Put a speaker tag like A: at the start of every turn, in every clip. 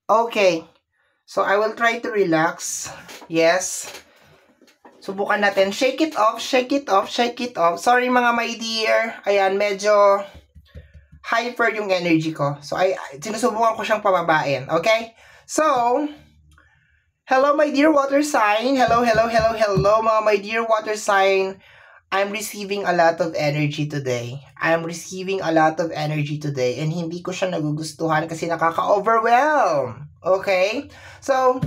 A: Okay. So, I will try to relax. Yes. Subukan natin. Shake it off, shake it off, shake it off. Sorry mga my dear. Ayan, medyo hyper yung energy ko. So, sinusubukan ko siyang pababain. Okay? So, hello my dear water sign. Hello, hello, hello, hello mga my dear water sign. I'm receiving a lot of energy today. I'm receiving a lot of energy today. And hindi ko siya nagugustuhan kasi nakaka-overwhelm. Okay? So,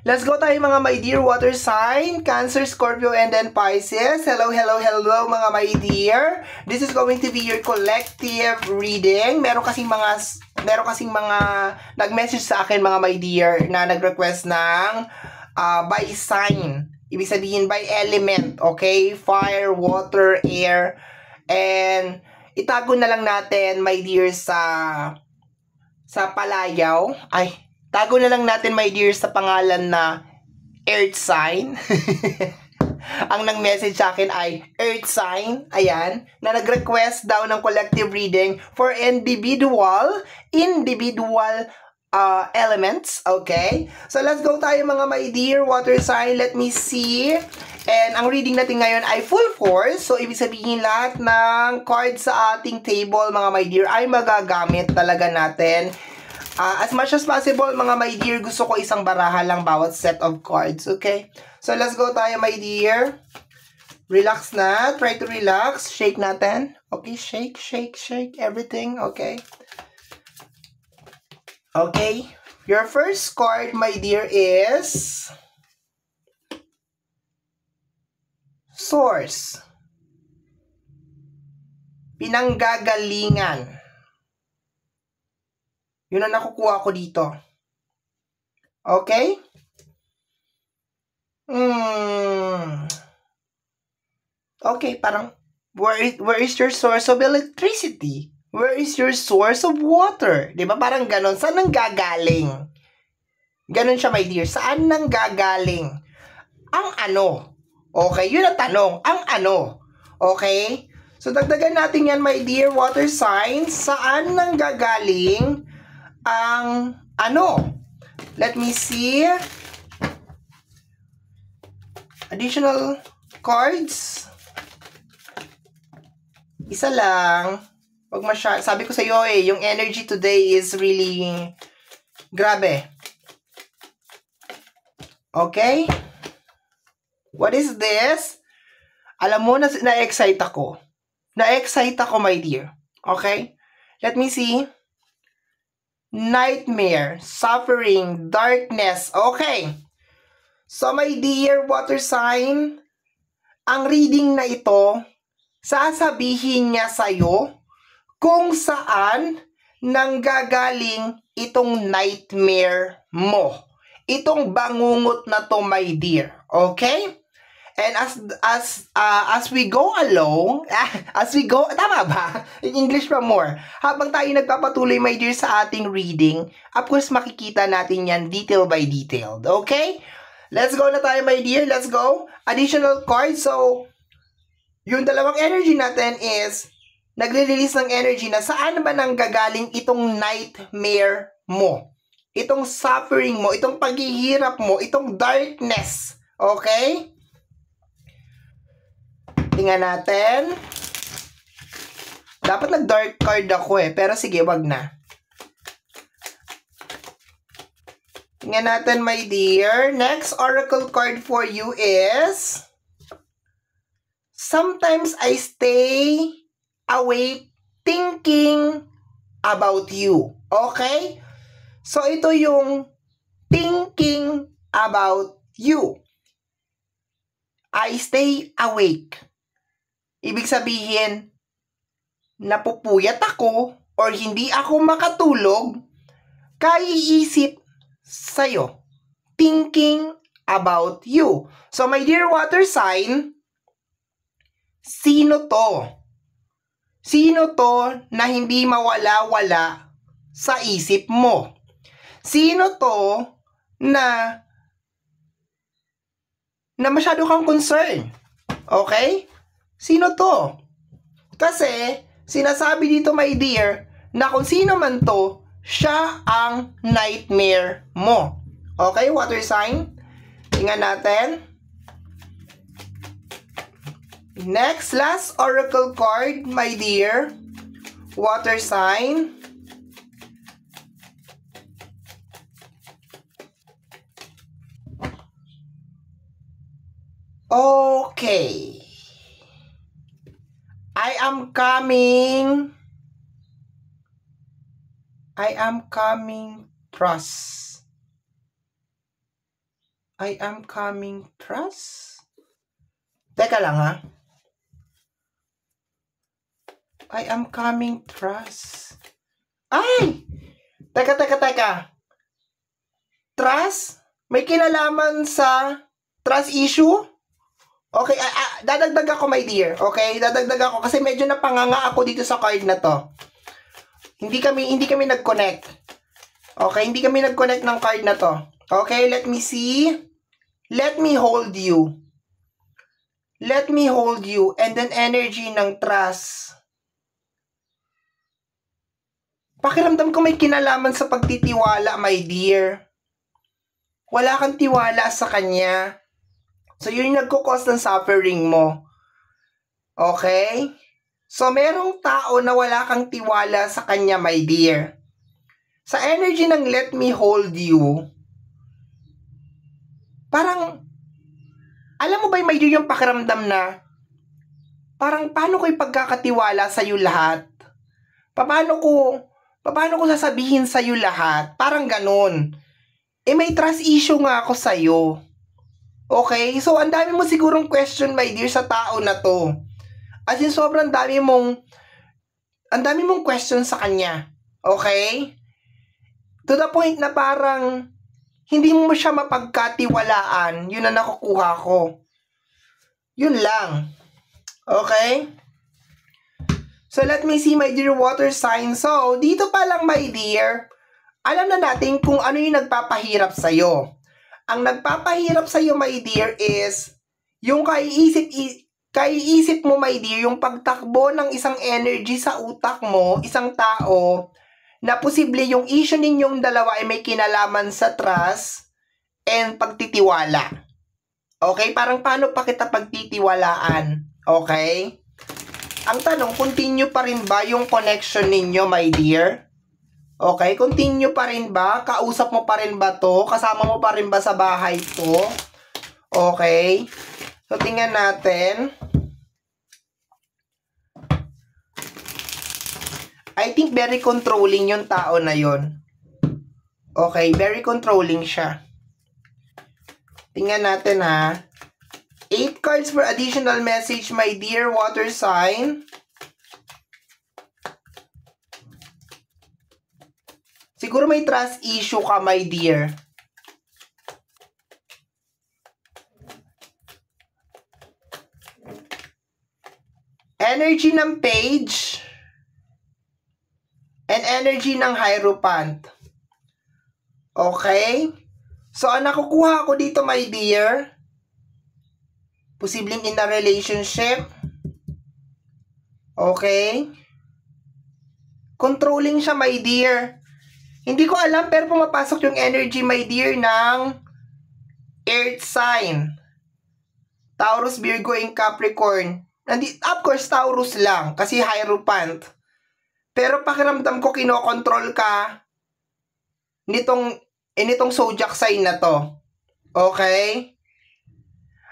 A: let's go tayo mga my dear water sign. Cancer, Scorpio, and then Pisces. Hello, hello, hello mga my dear. This is going to be your collective reading. Meron kasing mga nag-message sa akin mga my dear na nag-request ng by sign. Ibig sabihin by element, okay? Fire, water, air. And itago na lang natin, my dear, sa palayaw. Ay, tago na lang natin, my dear, sa pangalan na earth sign. Ang nag-message sa akin ay earth sign. Ayan. Na nag-request daw ng collective reading for individual elements, okay? So, let's go tayo mga my dear water sign. Let me see. And ang reading natin ngayon ay full force. So, ibig sabihin lahat ng cards sa ating table, mga my dear, ay magagamit talaga natin. As much as possible, mga my dear, gusto ko isang baraha lang bawat set of cards, okay? So, let's go tayo, my dear. Relax na. Try to relax. Shake natin. Okay, shake, shake, shake. Everything, okay? Okay, your first card, my dear, is Source. Pinanggagalingan. Yun ang nakukuha ko dito. Okay? Okay, parang, where is your source of electricity? Where is your source of water? Diba? Parang ganon. Saan nang gagaling? Ganon siya, my dear. Saan nang gagaling? Ang ano? Okay, yun ang tanong. Ang ano? Okay? So, dagdagan natin yan, my dear water signs. Saan nang gagaling ang ano? Let me see. Additional cards. Isa lang. Wag masyadong, sabi ko sa iyo yung energy today is really grabe. Okay? What is this? Alam mo, na-excite ako. Na-excite ako, my dear. Okay? Let me see. Nightmare, suffering, darkness. Okay. So, my dear water sign, ang reading na ito, sasabihin niya sa'yo kung saan nanggagaling itong nightmare mo. Itong bangungot na to, my dear. Okay? And as we go along, tama ba? In English pa more. Habang tayo nagpapatuloy, my dear, sa ating reading, of course, makikita natin yan detail by detail. Okay? Let's go na tayo, my dear. Let's go. Additional cards. So, yung dalawang energy natin is nagre-release ng energy na saan ba nang gagaling itong nightmare mo. Itong suffering mo, itong paghihirap mo, itong darkness. Okay? Tingnan natin. Dapat nag-dark card ako pero sige, wag na. Tingnan natin, my dear. Next oracle card for you is sometimes I stay awake thinking about you. Okay? So, ito yung thinking about you. I stay awake. Ibig sabihin, napupuyat ako or hindi ako makatulog, kaiisip sa'yo. Thinking about you. So, my dear water sign, sino to? Sino to na hindi mawala-wala sa isip mo? Sino to na masyado kang concern? Okay? Sino to? Kasi, sinasabi dito, my dear, na kung sino man to, siya ang nightmare mo. Okay, water sign. Tingnan natin. Next, last oracle card, my dear. Water sign. Okay. I am coming. Trust. I am coming, trust. Teka lang ha. I am coming, trust. Ay! Teka. Trust? May kinalaman sa trust issue? Okay, dadagdag ako, my dear. Okay, dadagdag ako kasi medyo napanganga ako dito sa card na to. Hindi kami nag-connect. Okay, hindi kami nag-connect ng card na to. Okay, let me see. Let me hold you. Let me hold you. And then energy ng trust. Pakiramdam ko may kinalaman sa pagtitiwala, my dear. Wala kang tiwala sa kanya. So, yun yung nagkukos ng suffering mo. Okay? So, merong tao na wala kang tiwala sa kanya, my dear. Sa energy ng let me hold you, parang, alam mo ba my dear, yung pakiramdam na, parang paano ko ipagkakatiwala sa'yo lahat? Paano ko sasabihin sa'yo lahat? Parang ganun. May trust issue nga ako sa'yo. Okay? So, ang dami mo sigurong question, my dear, sa tao na to. As in, sobrang dami mong question sa kanya. Okay? To the point na parang, hindi mo siya mapagkatiwalaan. Yun ang nakukuha ko. Yun lang. Okay? So, let me see, my dear water sign. So, dito pa lang, my dear, alam na natin kung ano yung nagpapahirap sa'yo. Ang nagpapahirap sa'yo, my dear, is yung kaiisip mo, my dear, yung pagtakbo ng isang energy sa utak mo, isang tao, na posible yung issue ninyong dalawa ay may kinalaman sa trust and pagtitiwala. Okay? Parang paano pa kita pagtitiwalaan? Okay? Ang tanong, continue pa rin ba yung connection ninyo, my dear? Okay? Continue pa rin ba? Kausap mo pa rin ba to? Kasama mo pa rin ba sa bahay to? Okay? So, tingnan natin. I think very controlling yung tao na yon. Okay, very controlling siya. Tingnan natin ha. 8 cards for additional message, my dear water sign. Siguro may trust issue ka, my dear. Energy ng page and energy ng Hierophant. Okay? So, ang nakukuha ko dito, my dear, posibleng in a relationship. Okay? Controlling siya, my dear. Hindi ko alam, pero pumapasok yung energy, my dear, ng Earth sign. Taurus, Virgo, and Capricorn. Of course, Taurus lang, kasi Hierophant. Pero pakiramdam ko, kinokontrol ka nitong zodiac sign na to. Okay?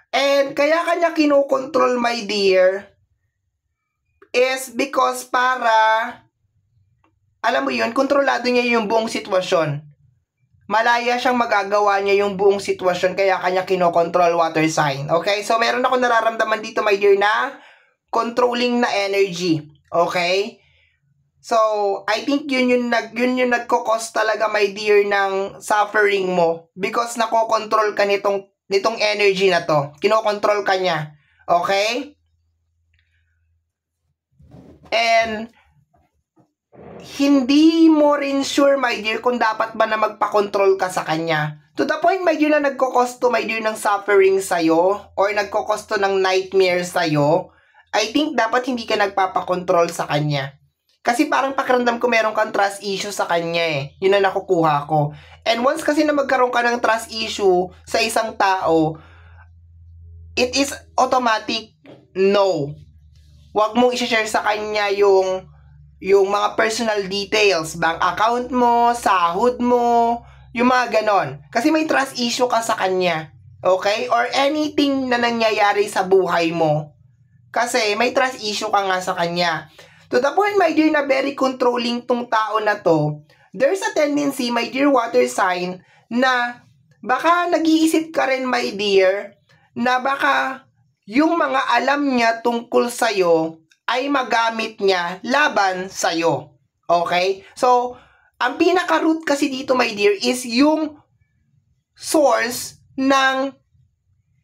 A: And kaya kanya kinokontrol, my dear, is because para, alam mo yun, kontrolado niya yung buong sitwasyon. Malaya siyang magagawa niya yung buong sitwasyon, kaya kanya kinokontrol, water sign. Okay? So, meron ako nararamdaman dito, my dear, na controlling na energy. Okay? So, I think yun yung nagko-cause talaga, my dear, ng suffering mo. Because nakokontrol ka nitong energy na to. Kinokontrol ka niya. Okay? And, hindi mo rin sure, my dear, kung dapat ba na magpakontrol ka sa kanya. To the point, my dear, na nagko-cause to, my dear, ng suffering sa'yo, or nagko-cause to ng nightmare sa'yo, I think dapat hindi ka nagpapakontrol sa kanya. Kasi parang pakiramdam ko meron kang trust issue sa kanya eh. Yun ang nakukuha ko. And once kasi na magkaroon ka ng trust issue sa isang tao, it is automatic no. Huwag mong i-share sa kanya yung mga personal details, bank account mo, sahod mo, yung mga ganon. Kasi may trust issue ka sa kanya. Okay? Or anything na nangyayari sa buhay mo. Kasi may trust issue ka nga sa kanya. To the point, my dear, na very controlling tong tao na to, there's a tendency, my dear water sign, na baka nag-iisip ka rin, my dear, na baka yung mga alam niya tungkol sa'yo ay magamit niya laban sa'yo. Okay? So, ang pinaka-root kasi dito, my dear, is yung source ng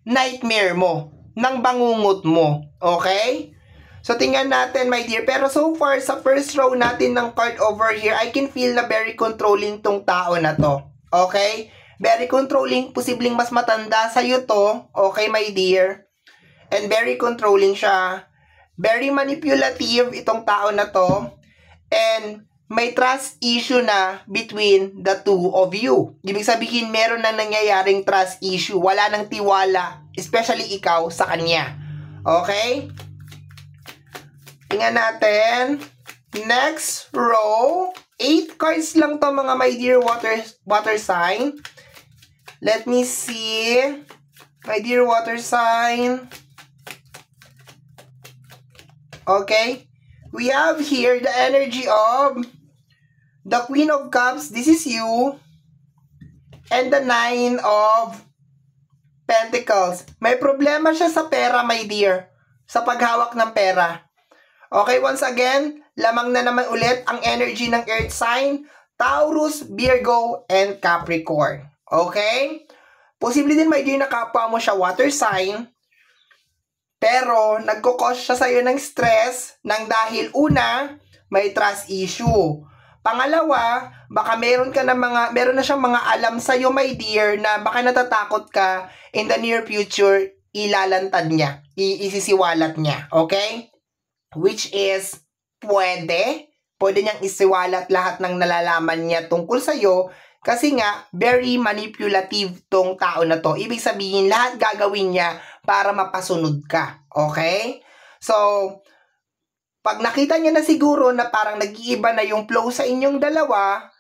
A: nightmare mo, ng bangungot mo. Okay? So, tingnan natin, my dear. Pero so far, sa first row natin ng card over here, I can feel na very controlling tong tao na to. Okay? Very controlling. Posibleng mas matanda sa'yo to. Okay, my dear? And very controlling siya. Very manipulative itong tao na to. And may trust issue na between the two of you. Ibig sabihin, meron na nangyayaring trust issue. Wala nang tiwala. Especially ikaw sa kanya. Okay? Tingnan natin. Next row. 8 cards lang to mga my dear water sign. Let me see. My dear water sign. Okay. We have here the energy of the Queen of Cups. This is you. And the Nine of Pentacles. May problema siya sa pera, my dear. Sa paghawak ng pera. Okay, once again, lamang na naman ulit ang energy ng Earth sign, Taurus, Virgo, and Capricorn. Okay? Posible din, my dear, na kapwa mo siya water sign, pero nagkukos siya sa'yo ng stress nang dahil una, may trust issue. Pangalawa, baka meron na siyang mga alam sa'yo, my dear, na baka natatakot ka in the near future, ilalantad niya, isisiwalat niya. Okay? Which is, pwede niyang isiwalat lahat ng nalalaman niya tungkol sa'yo kasi nga, very manipulative tong tao na to. Ibig sabihin, lahat gagawin niya para mapasunod ka. Okay? So, pag nakita niya na siguro na parang nag-iiba na yung flow sa inyong dalawa,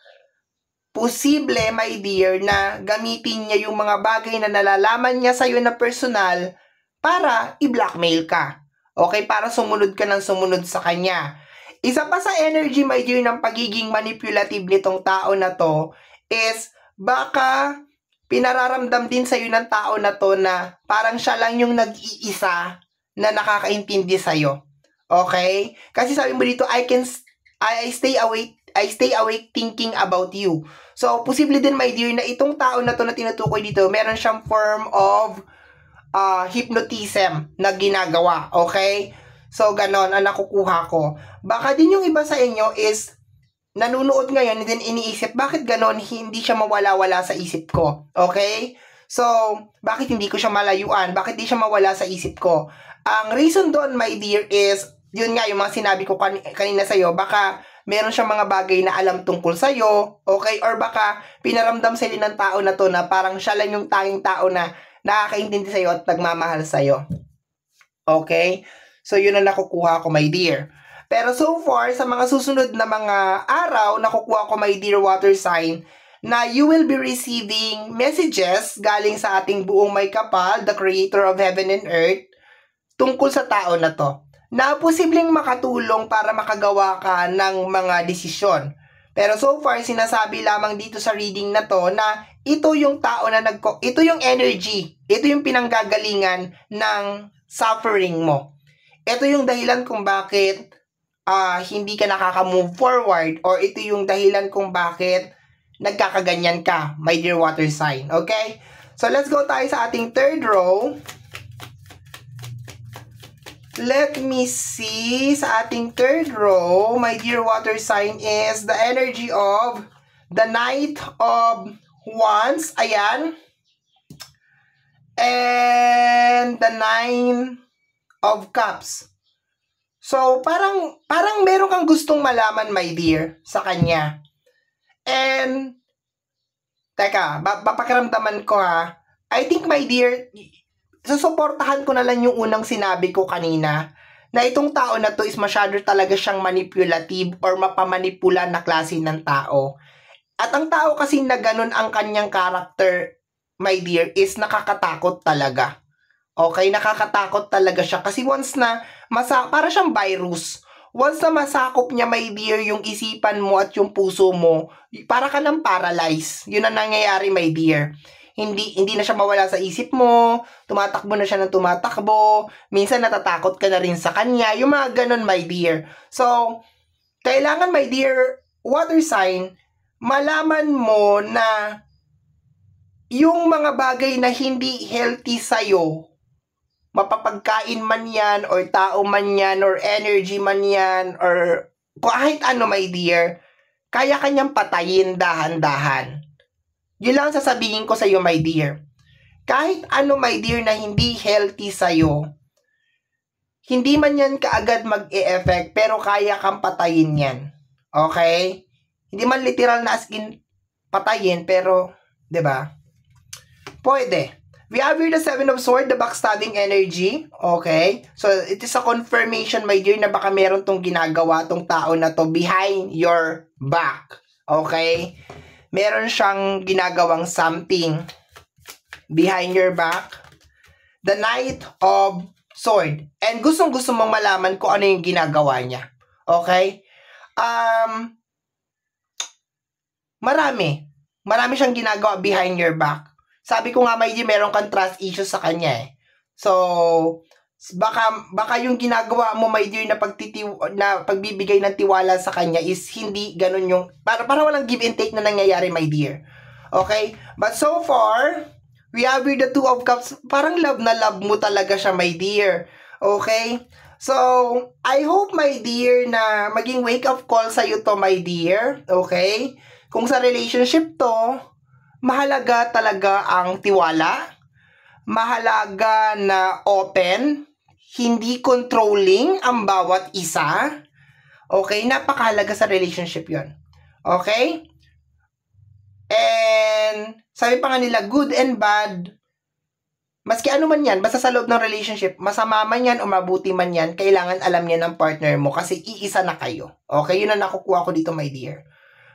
A: posible, my dear, na gamitin niya yung mga bagay na nalalaman niya sa'yo na personal para i-blackmail ka. Okay, para sumunod ka ng sumunod sa kanya. Isa pa sa energy, my dear, ng pagiging manipulative nitong tao na to is baka pinararamdam din sa'yo ng tao na to na parang siya lang yung nag-iisa na nakakaintindi sa'yo. Okay? Kasi sabi mo dito, I stay awake thinking about you. So, posible din, my dear, na itong tao na to na tinutukoy dito, meron siyang form of hypnotism na ginagawa, okay? So, ganon ang nakukuha ko. Baka din yung iba sa inyo is nanunood ngayon and then iniisip, bakit ganon hindi siya mawala-wala sa isip ko, okay? So, bakit hindi ko siya malayuan? Bakit di siya mawala sa isip ko? Ang reason doon, my dear, is, yun nga, yung mga sinabi ko kanina sa'yo, baka meron siyang mga bagay na alam tungkol sa'yo, okay? Or baka pinaramdam sa'yo ng tao na to na parang siya lang yung tanging tao na nakakaintindi sa'yo at nagmamahal sa'yo. Okay? So, yun ang nakukuha ko, my dear. Pero so far, sa mga susunod na mga araw, nakukuha ko, my dear water sign, na you will be receiving messages galing sa ating buong may kapal, the creator of heaven and earth, tungkol sa tao na to. Na posibleng makatulong para makagawa ka ng mga desisyon. Pero so far, sinasabi lamang dito sa reading na to na ito yung tao na ito yung energy, ito yung pinanggagalingan ng suffering mo. Ito yung dahilan kung bakit hindi ka nakaka-move forward, or ito yung dahilan kung bakit nagkakaganyan ka, my dear water sign. Okay? So, let's go tayo sa ating third row. Let me see, sa ating third row, my dear water sign, is the energy of the Knight of Wands. Ayan. And the Nine of Cups. So, parang meron kang gustong malaman, my dear, sa kanya. And, teka, papakiramdaman ko ha. I think, my dear, susuportahan ko na lang yung unang sinabi ko kanina, na itong tao na to is masyado talaga siyang manipulative or mapamanipula na klase ng tao. At ang tao kasi na ganun ang kanyang character, my dear, is nakakatakot talaga. Okay, nakakatakot talaga siya kasi once na para siyang virus. Once na masakop niya, my dear, yung isipan mo at yung puso mo, para ka nang paralyzed. Yun ang nangyayari, my dear. Hindi na siya mawala sa isip mo, tumatakbo na siya ng tumatakbo, minsan natatakot ka na rin sa kanya, yung mga ganun, my dear. So, kailangan, my dear, water sign, malaman mo na yung mga bagay na hindi healthy sa'yo, mapapagkain man yan, or tao man yan, or energy man yan, or kahit ano, my dear, kaya kanyang patayin dahan-dahan. Yun lang sasabihin ko sa'yo, my dear. Kahit ano, my dear, na hindi healthy sa'yo, hindi man yan kaagad mag-e-effect, pero kaya kang patayin yan. Okay? Hindi man literal na as in patayin, pero, 'di ba? Pwede. We have here the Seven of Swords, the backstabbing energy. Okay? So, it is a confirmation, my dear, na baka meron tong ginagawa tong tao na to behind your back. Okay? Meron siyang ginagawang something behind your back. The Knight of Sword. And gustong-gusto mong malaman kung ano yung ginagawa niya. Okay? Marami siyang ginagawa behind your back. Sabi ko nga, my dear, meron kang trust issues sa kanya eh. So, baka yung ginagawa mo, my dear, na pagbibigay ng tiwala sa kanya is hindi ganun yung, para walang give and take na nangyayari, my dear. Okay? But so far, we have here the Two of Cups. Parang love na love mo talaga siya, my dear. Okay? So, I hope, my dear, na maging wake-up call sa'yo to, my dear. Okay? Kung sa relationship to, mahalaga talaga ang tiwala, mahalaga na open, hindi controlling ang bawat isa. Okay? Napakahalaga sa relationship yon. Okay? And, sabi pa nga nila, good and bad, maski ano man yan, basta sa loob ng relationship, masama man yan o mabuti man yan, kailangan alam niya ng partner mo kasi iisa na kayo. Okay? Yun ang nakukuha ko dito, my dear.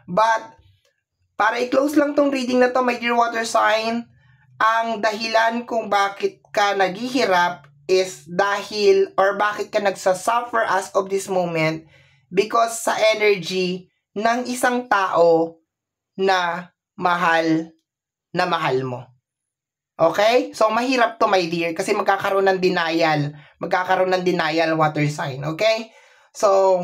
A: But, para i-close lang tong reading na to, my dear water sign, ang dahilan kung bakit ka naghihirap is dahil, or bakit ka nagsasuffer as of this moment, because sa energy ng isang tao na mahal mo. Okay? So, mahirap to, my dear, kasi magkakaroon ng denial water sign. Okay? So,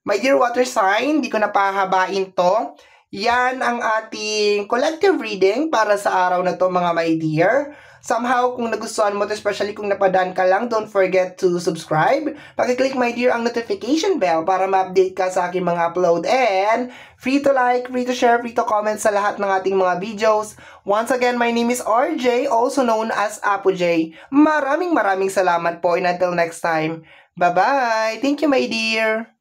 A: my dear water sign, di ko na pahabain to. Yan ang ating collective reading para sa araw na to, mga my dear. Somehow, kung nagustuhan mo to, especially kung napadaan ka lang, don't forget to subscribe. Paki-click, my dear, ang notification bell para ma-update ka sa aking mga upload. And free to like, free to share, free to comment sa lahat ng ating mga videos. Once again, my name is RJ, also known as Apo J. Maraming salamat po, and until next time, bye-bye! Thank you, my dear!